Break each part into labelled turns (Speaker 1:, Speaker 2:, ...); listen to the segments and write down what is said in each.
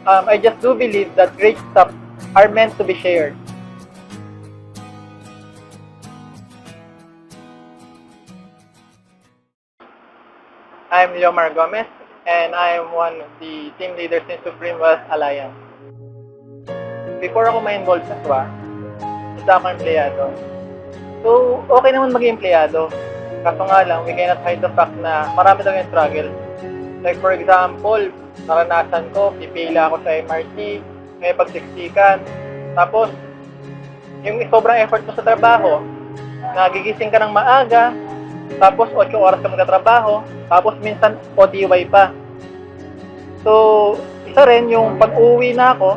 Speaker 1: I just do believe that great stuff are meant to be shared. I'm Leomar Gomez, and I am one of the team leaders in Supreme Wealth Alliance. Before ako ma-involve sa SWA, isa ako empleyado. So, okay naman maging empleyado. Kaso nga lang, we cannot hide the fact na marami daw yung struggle. Like for example, naranasan ko, pipila ako sa MRT, may pagsiksikan. Tapos, yung sobrang effort mo sa trabaho, nagigising ka ng maaga, tapos 8 oras ka magtatrabaho, tapos minsan OTY pa. So, isa rin yung pag-uwi na ako,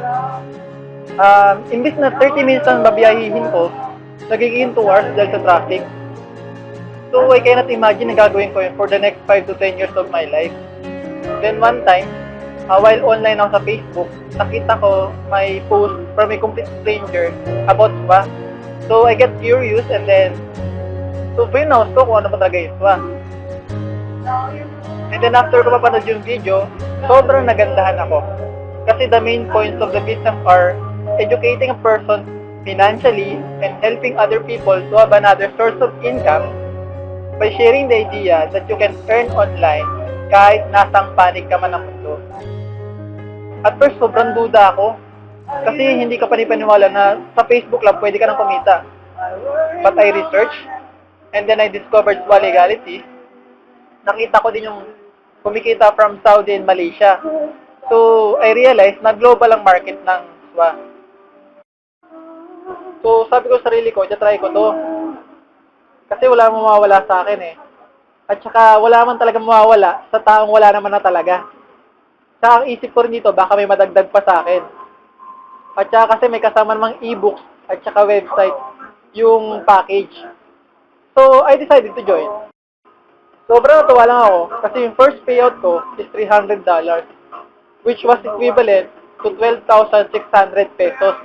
Speaker 1: imbis na 30 minutes ang babiyahihin ko, nagiging 2 hours dahil sa traffic. So, I cannot imagine na gagawin ko yun for the next 5 to 10 years of my life. Then one time, while online ako sa Facebook, nakita ko may post from a complete stranger about SWA. So, I get curious and then so, browse ko kung ano pa talaga yung SWA. And then after ko mapanood yung video, sobrang nagandahan ako. Kasi the main points of the business are educating a person financially and helping other people to have another source of income by sharing the idea that you can earn online kahit nasang panig ka man ng mundo. At first, sobrang duda ako. Kasi hindi ka panipaniwala na sa Facebook lang pwede ka nang kumita. But I researched, and then I discovered SWA legality. Nakita ko din yung kumikita from Saudi and Malaysia. So, I realized na global ang market ng SWA. So, sabi ko sa sarili ko, try ko to. Kasi wala mawawala sa akin eh. At saka, wala man talaga mawawala sa taong wala naman na talaga. Saka ang isip ko rin dito, baka may madagdag pa sa akin. At saka kasi may kasama namang e-books at saka website yung package. So, I decided to join. Sobrang natuwa lang ako kasi yung first payout ko is $300, which was equivalent to 12,600 pesos.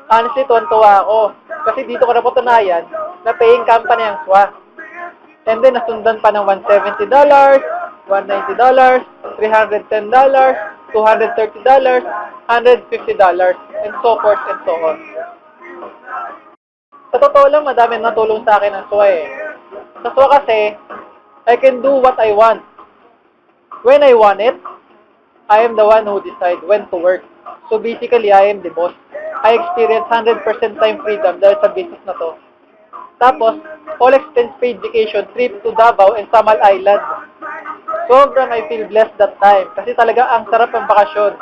Speaker 1: Honestly, tuwan-tuwa ako kasi dito ko napatunayan na paying company ang SWA. And then, nasundan pa ng $170, $190, $310, $230, $150, and so forth and so on. Sa totoo lang, madami natulong sa akin ng SWA eh. Sa SWA kasi, I can do what I want. When I want it, I am the one who decide when to work. So basically, I am the boss. I experience 100% time freedom dahil sa business na to. Tapos, all expense paid vacation trip to Davao and Samal Island. Sobrang I feel blessed that time kasi talaga ang sarap ng bakasyon.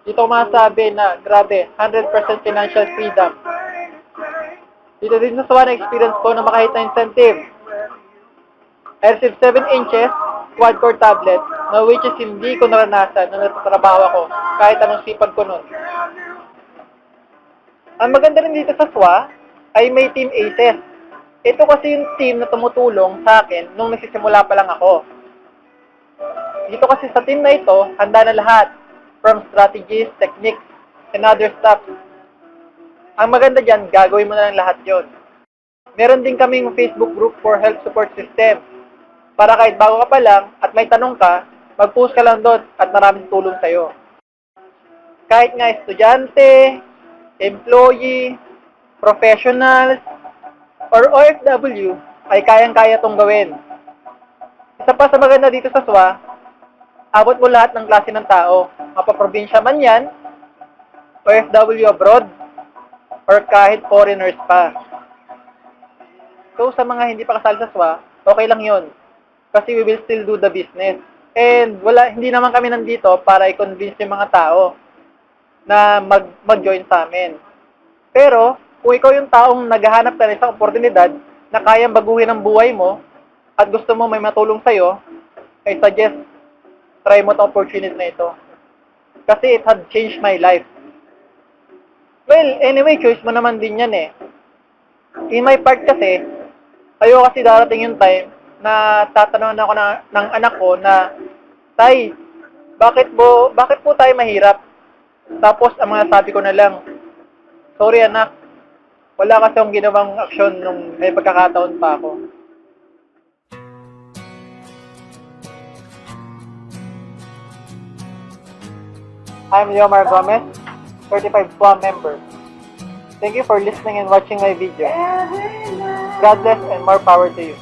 Speaker 1: Dito ko masasabi na grabe, 100% financial freedom. Dito din sa SWA na experience ko na makahit na incentive. I received 7 inches quad-core tablet na which is hindi ko naranasan nung natatrabaho ako kahit anong sipag ko nun. Ang maganda rin dito sa SWA ay may Team ACES. Ito kasi yung team na tumutulong sa akin nung nagsisimula pa lang ako. Dito kasi sa team na ito, handa na lahat from strategies, techniques, and other stuff. Ang maganda dyan, gagawin mo na lang lahat yon. Meron din kaming Facebook group for health support system. Para kahit bago ka pa lang at may tanong ka, mag-post ka lang doon at maraming tulong sa'yo. Kahit nga estudyante, employee, professionals, or OFW, ay kayang-kaya itong gawin. Isa pa sa maganda dito sa SWA, abot mo lahat ng klase ng tao. Mapaprobinsya man yan, OFW abroad, or kahit foreigners pa. So sa mga hindi pa kasali sa SWA, okay lang yun. Kasi we will still do the business. And hindi naman kami nandito para i-convince yung mga tao na mag-join sa amin. Pero, kung ikaw yung taong naghahanap ka ng isang oportunidad na kayang baguhin ang buhay mo at gusto mo may matulong sa'yo, I suggest, try mo itong opportunity na ito. Kasi it had changed my life. Well, anyway, choice mo naman din yan eh. In my part kasi, ayoko kasi darating yung time na tatanungin ako ng anak ko na, Tay, bakit po tayo mahirap? Tapos, ang mga sabi ko na lang, sorry anak, wala kasi akong ginawang aksyon nung may pagkakataon pa ako. I'm Leomar Gomez, 35 SWA member. Thank you for listening and watching my video. God bless and more power to you.